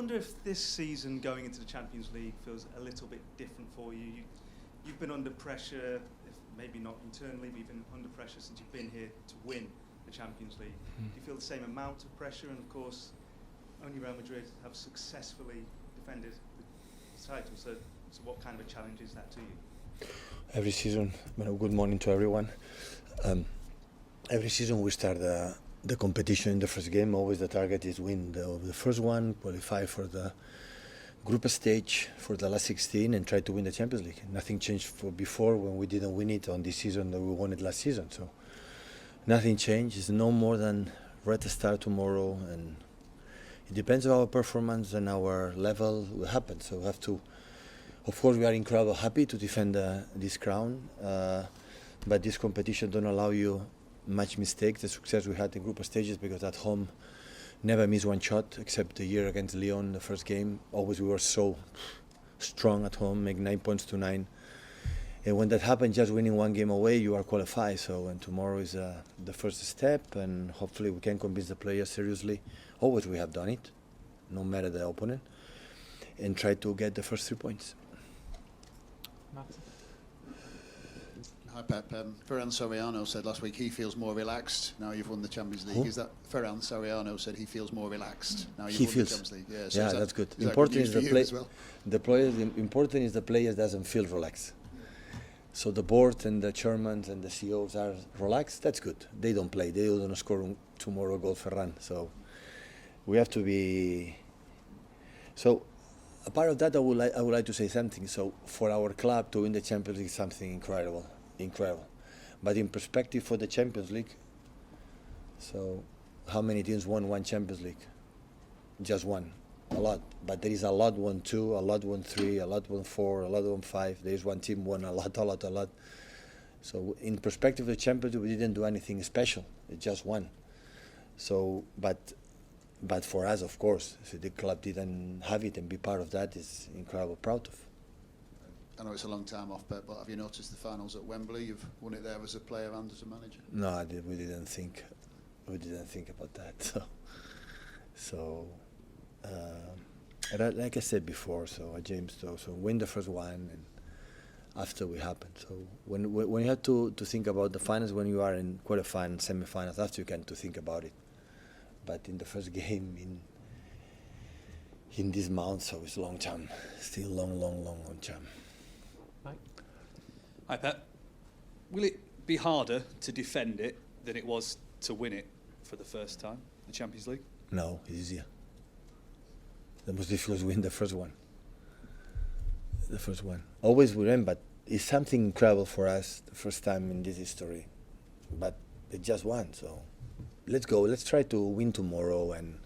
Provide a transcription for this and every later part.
wonder if this season going into the Champions League feels a little bit different for you. You've been under pressure, if maybe not internally, but you've been under pressure since you've been here to win the Champions League. Do you feel the same amount of pressure? And of course, only Real Madrid have successfully defended the title. So what kind of a challenge is that to you? Every season, good morning to everyone. Every season we start the competition in the first game. Always the target is win the first one, qualify for the group stage for the last 16 and try to win the Champions League. Nothing changed for before when we didn't win it on this season that we won it last season. So nothing changed. It's no more than Red Star tomorrow, and it depends on our performance and our level will happen. So we have to, of course we are incredibly happy to defend this crown, but this competition don't allow you much mistakes. The success we had in group stages, because at home never miss one shot except the year against Lyon, the first game. Always we were so strong at home, make 9 points to 9. And when that happens, just winning one game away, you are qualified. So, and tomorrow is the first step, and hopefully we can convince the players seriously. Always we have done it, no matter the opponent, and try to get the first 3 points. Hi Pep, Ferran Soriano said last week he feels more relaxed now you've won the Champions League. Who? Is that Ferran Soriano said he feels more relaxed now you've He won feels. the Champions League? Yeah, so Yeah, that's good. Is Important that is good the news for play. you as well? The players. Important is the players doesn't feel relaxed. So the board and the chairmen and the CEOs are relaxed. That's good. They don't play. They don't score tomorrow goal Ferran. So we have to be. So a part of that, I would like to say something. So for our club to win the Champions League is something incredible. But in perspective for the Champions League, so how many teams won one Champions League? Just one. A lot. But there is a lot won 2, a lot won 3, a lot won 4, a lot won 5. There is one team won a lot. So in perspective of the Champions League, we didn't do anything special. It just won. So, but for us, of course, if the club didn't have it and be part of that, is incredibly proud of. I know it's a long time off, Pep, but have you noticed the finals at Wembley? You've won it there as a player and as a manager. No, we didn't think about that. So like I said before, so James, so win the first one, and after we happened. So when you have to think about the finals, when you are in qualifying, semi-finals, after you can to think about it. But in the first game in this month, so it's long time, still long time. Hi Pep. Will it be harder to defend it than it was to win it for the first time, the Champions League? No, it's easier. The most difficult is win the first one. Always we win, but it's something incredible for us, the first time in this history. But it just won, so let's go. Let's try to win tomorrow. And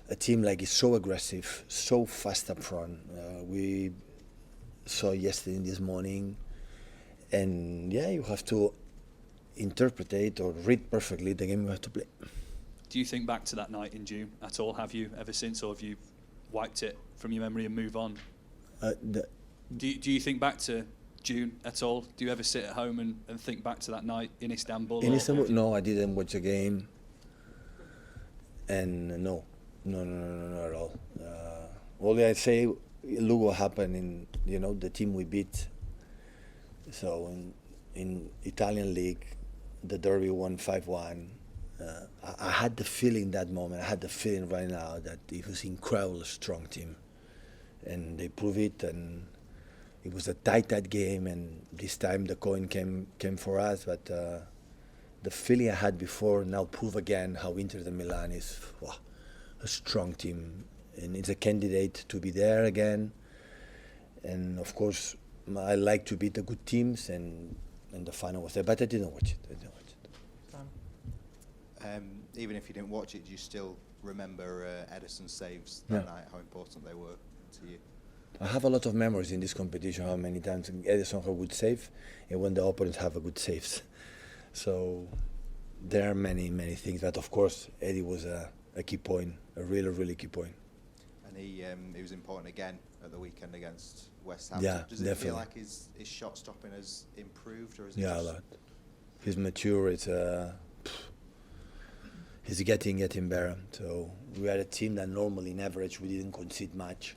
a team like is so aggressive, so fast up front. We saw yesterday this morning. And yeah, you have to interpret it or read perfectly the game you have to play. Do you think back to that night in June at all? Have you ever since, or have you wiped it from your memory and move on? Do you think back to June at all? Do you ever sit at home and think back to that night in Istanbul? In Istanbul, no, I didn't watch the game. And no, at all. Only I say, look what happened in the team we beat. So in Italian league, the derby won 5-1. I had the feeling that moment. I had the feeling right now that it was an incredibly strong team, and they proved it. And it was a tight game. And this time the coin came for us. But the feeling I had before now prove again how Inter de Milan is a strong team, and it's a candidate to be there again. And of course, I like to beat the good teams, and the final was there, but I didn't watch it. Even if you didn't watch it, do you still remember Ederson's saves that night, how important they were to you? I have a lot of memories in this competition, how many times Ederson have a good save, and when the opponents have a good saves. So there are many things, but of course Eddie was a key point, a really key point. And he was important again at the weekend against West Ham. Yeah, Does it definitely feel like his shot stopping has improved, or is it a lot. He's mature. he's getting better. So we had a team that normally in average we didn't concede much,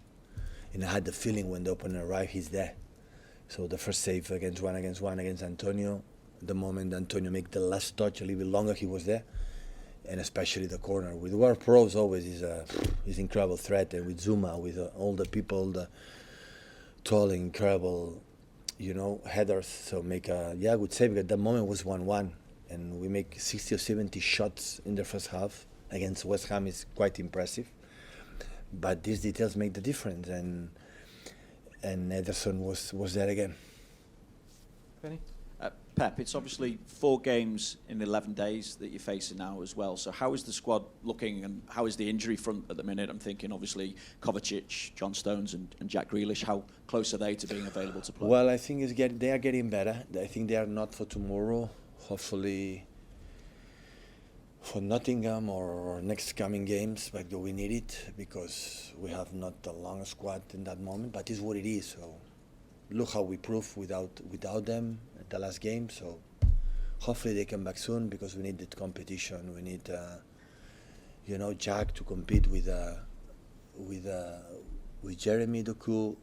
and I had the feeling when the opponent arrived, he's there. So the first save against one against Antonio, the moment Antonio made the last touch a little bit longer, he was there, and especially the corner. With our pros always is incredible threat, and with Zuma, with all the people, the tall, incredible, headers. So make a good save. At that moment was 1-1, and we make 60 or 70 shots in the first half against West Ham is quite impressive. But these details make the difference, and Ederson was there again. Benny? Pep, it's obviously 4 games in 11 days that you're facing now as well. So how is the squad looking, and how is the injury front at the minute? I'm thinking obviously Kovacic, John Stones and Jack Grealish. How close are they to being available to play? Well, I think they are getting better. I think they are not for tomorrow. Hopefully for Nottingham or next coming games, but we need it because we have not a long squad in that moment, but it's what it is. So look how we proved without them at the last game. So hopefully they come back soon because we need that competition. We need Jack to compete with Jeremy Doku,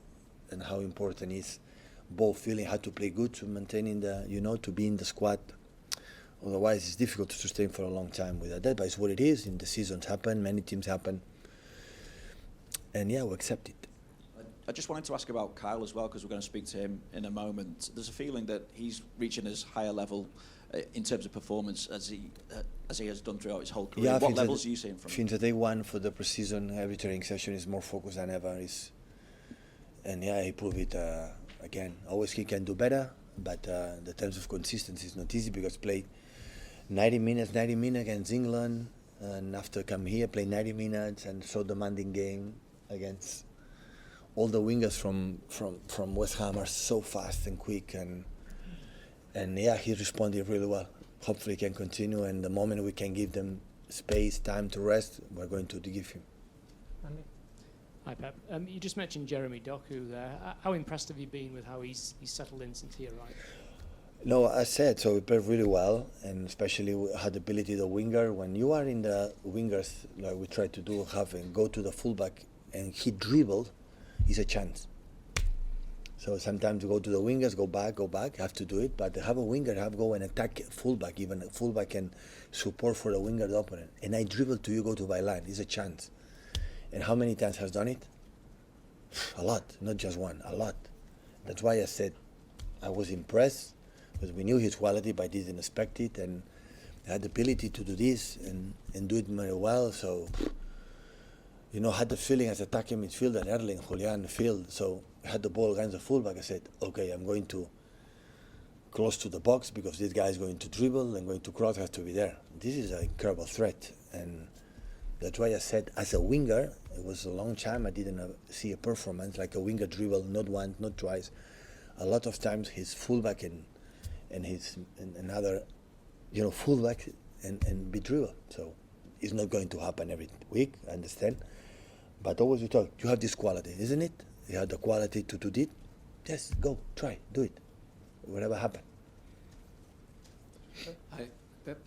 and how important is both feeling how to play good to maintaining to be in the squad. Otherwise, it's difficult to sustain for a long time without that. But it's what it is. In the seasons happen, many teams happen, and we accept it. I just wanted to ask about Kyle as well, because we're going to speak to him in a moment. There's a feeling that he's reaching his higher level in terms of performance as he has done throughout his whole career. What levels are you seeing from him? Since the day one for the pre-season, every training session is more focused than ever. He proved it again. Always he can do better, but the terms of consistency is not easy because played 90 minutes against England, and after come here, play 90 minutes and so demanding game against all the wingers from West Ham are so fast and quick, and he responded really well. Hopefully he can continue, and the moment we can give them space, time to rest, we're going to give him. Andy? Hi Pep. You just mentioned Jeremy Doku there. How impressed have you been with how he's settled in since he arrived? No, I said, so we played really well, and especially we had the ability the winger. When you are in the wingers, like we try to do, go to the fullback and he dribbled, is a chance. So sometimes you go to the wingers, go back, have to do it, but have a winger, go and attack fullback, even a fullback can support for the winger, the opponent. And I dribble to you, go to byline, is a chance. And how many times has done it? A lot, not just one, a lot. That's why I said I was impressed, because we knew his quality, but didn't expect it, and I had the ability to do this and do it very well. So, had the feeling as attacking midfielder, Erling, Julian, field. So I had the ball against the fullback. I said, okay, I'm going to close to the box because this guy is going to dribble and going to cross, has to be there. This is an incredible threat, and that's why I said, as a winger, it was a long time I didn't see a performance like a winger dribble, not once, not twice. A lot of times his fullback and another, fullback and be dribble. So it's not going to happen every week, I understand. But always we talk, you have this quality, isn't it? You have the quality to do it. Just go, try, do it. Whatever happen. Hi, Pep.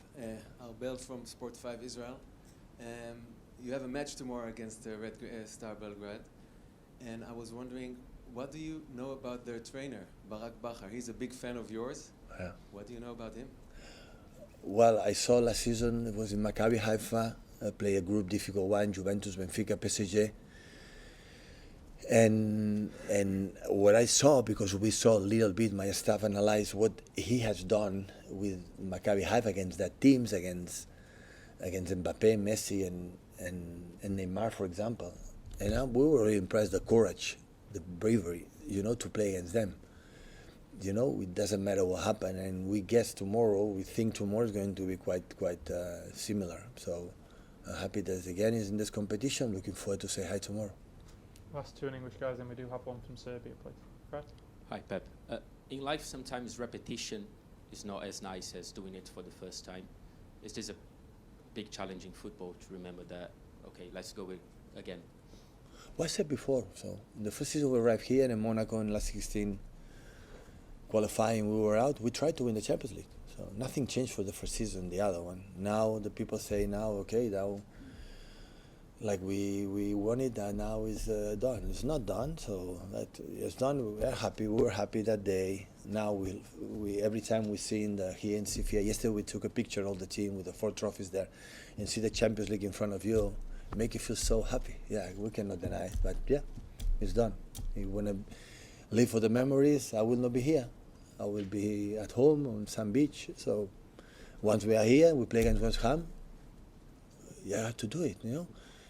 Albert from Sport 5 Israel. You have a match tomorrow against Red Star Belgrade. And I was wondering, what do you know about their trainer, Barak Bakar? He's a big fan of yours. Yeah. What do you know about him? Well, I saw last season, it was in Maccabi Haifa, play a group, difficult one, Juventus, Benfica, PSG. And what I saw, because we saw a little bit, my staff analyzed what he has done with Maccabi Haifa against that teams, against Mbappe, Messi, and Neymar, for example. And we were really impressed, the courage, the bravery, to play against them. It doesn't matter what happened, and we think tomorrow is going to be quite similar. So happy that again is in this competition. Looking forward to say hi tomorrow. Last two English guys, and we do have one from Serbia, please. Right. Hi, Pep. In life, sometimes repetition is not as nice as doing it for the first time. Is this a big challenge in football to remember that, okay, let's go again? Well, I said before, so in the first season we arrived here in Monaco in last 16 qualifying, we were out. We tried to win the Champions League. So nothing changed for the first season, the other one. Now the people say okay, now like we won it and now it's done. It's not done, so that it's done. We're happy. We were happy that day. Now we every time we see here in Sofia. Yesterday we took a picture of the team with the 4 trophies there, and see the Champions League in front of you. Make you feel so happy. Yeah, we cannot deny it. But yeah, it's done. You wanna live for the memories. I will not be here. I will be at home on some beach. So once we are here, we play against West Ham. You have to do it, you know.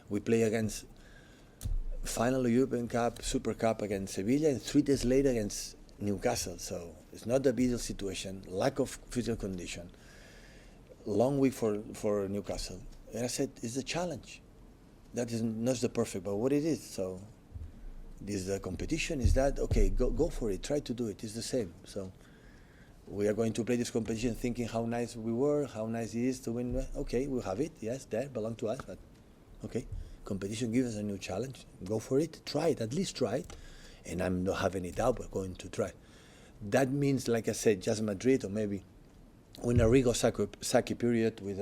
We play against final European Cup, Super Cup against Sevilla, and 3 days later against Newcastle. So it's not the ideal situation. Lack of physical condition. Long week for Newcastle. And I said, it's a challenge. That is not the perfect, but what it is. So this is the competition. Is that okay? Go for it. Try to do it. It's the same. So we are going to play this competition, thinking how nice we were, how nice it is to win. Okay, we have it. Yes, there belong to us, but. Okay, competition gives us a new challenge. Go for it. Try it. At least try it. And I don't have any doubt we're going to try. That means, like I said, just Madrid or maybe when Arrigo Sacchi period with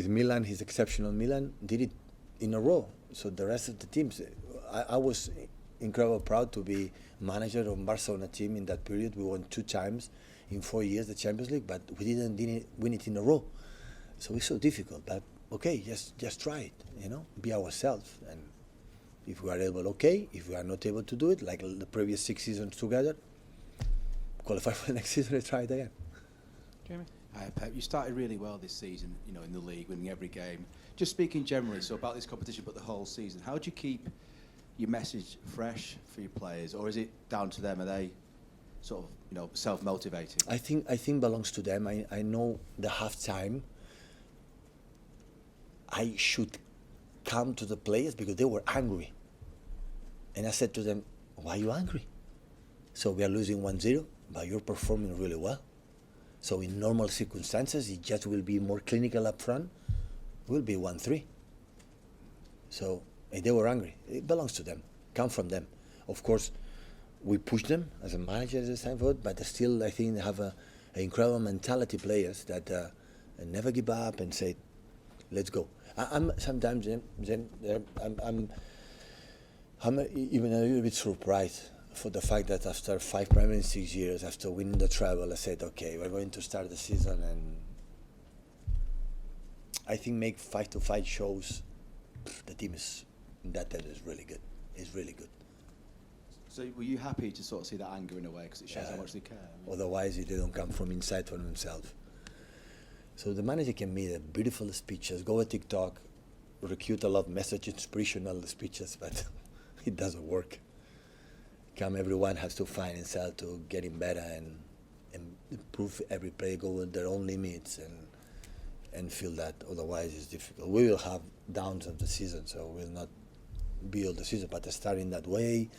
Milan, his exceptional Milan did it in a row. So the rest of the teams, I was incredibly proud to be manager of Barcelona team in that period. We won 2 times in 4 years the Champions League, but we didn't win it in a row. So it's so difficult, but okay, just try it, you know, be ourselves. And if we are able, okay. If we are not able to do it, like the previous 6 seasons together, qualify for the next season and try it again. Jamie? Hi, Pep. You started really well this season, you know, in the league, winning every game. Just speaking generally, so about this competition, but the whole season, how do you keep your message fresh for your players, or is it down to them? Are they sort of, you know, self-motivating? I think belongs to them. I know the half-time I should come to the players because they were angry. And I said to them, why are you angry? So we are losing 1-0, but you're performing really well. So in normal circumstances, it just will be more clinical up front. Will be 1-3. So they were angry. It belongs to them. Come from them. Of course, we push them as a manager as a Stanford, but still I think they have an incredible mentality players that never give up and say, let's go. I'm sometimes I'm even a little bit surprised for the fact that after 5 Premier in 6 years, after winning the treble, I said, okay, we're going to start the season, and I think make 5-5 shows. The team is that is really good. It's really good. So were you happy to sort of see that anger in a way, because it shows how much they care? I mean, otherwise, they don't come from inside from themselves. So the manager can make beautiful speeches, go on TikTok, recruit a lot of messages, inspirational speeches, but it doesn't work. Everyone has to find himself to getting better and improve every play, go with their own limits and feel that. Otherwise, it's difficult. We will have downs of the season, so we'll not be all the season, but starting that way.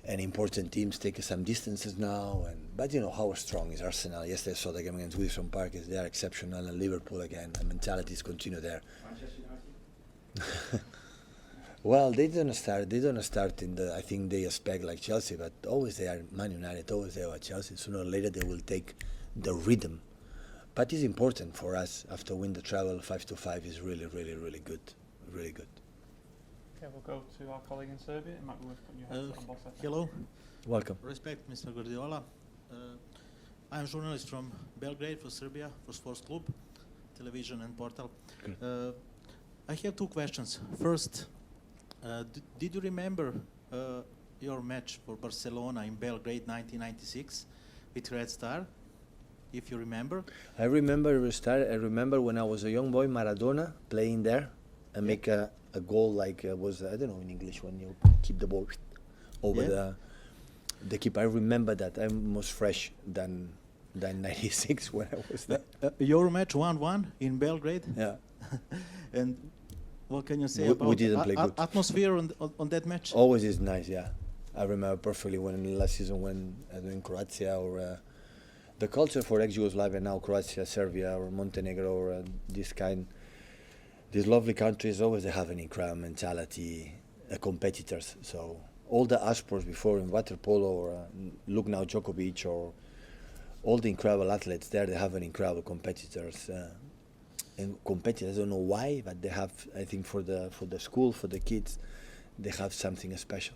And important teams take some distances now, but you know how strong is Arsenal. Yesterday I saw the game against Wilson Park. They are exceptional, and Liverpool again. The mentality is continue there. Well, they don't start in the. I think they expect like Chelsea, but always they are Man United. Always they are Chelsea. Sooner or later they will take the rhythm. But it's important for us after win the treble. 5-5 is really, really, really good, really good. Okay, we'll go to our colleague in Serbia. It might be worth putting your headset on, boss. Hello. Welcome. Respect, Mr. Guardiola. I'm a journalist from Belgrade, for Serbia, for Sports Club, television and portal. I have 2 questions. First, did you remember your match for Barcelona in Belgrade 1996 with Red Star, if you remember? I remember Red Star. I remember when I was a young boy, Maradona playing there and make a goal like was, I don't know in English, when you keep the ball over the keeper. I remember that. I'm more fresh than 96 when I was there. Your match 1-1 in Belgrade? Yeah. And what can you say about we didn't play good. Atmosphere on that match? Always is nice, yeah. I remember perfectly when last season when in Croatia or the culture for ex-Yugoslavia now, Croatia, Serbia or Montenegro or these lovely countries, always they have an incredible mentality, competitors. So all the sports before in water polo, or look now Djokovic, or all the incredible athletes there. They have an incredible competitors. And competitors, I don't know why, but they have, I think, for the school, for the kids, they have something special.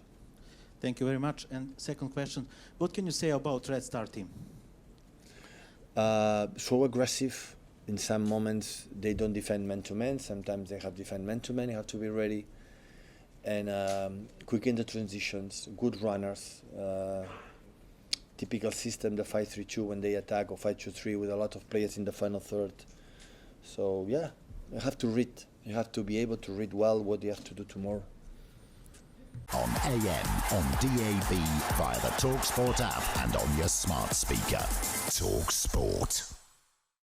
Thank you very much. And second question, what can you say about Red Star team? So aggressive. In some moments, they don't defend man-to-man. Sometimes they have defend man-to-man. You have to be ready. And quick in the transitions, good runners. Typical system, the 5-3-2 when they attack, or 5-2-3 with a lot of players in the final third. So yeah, you have to read. You have to be able to read well what you have to do tomorrow. On AM, on DAB, via the talkSPORT app and on your smart speaker. talkSPORT.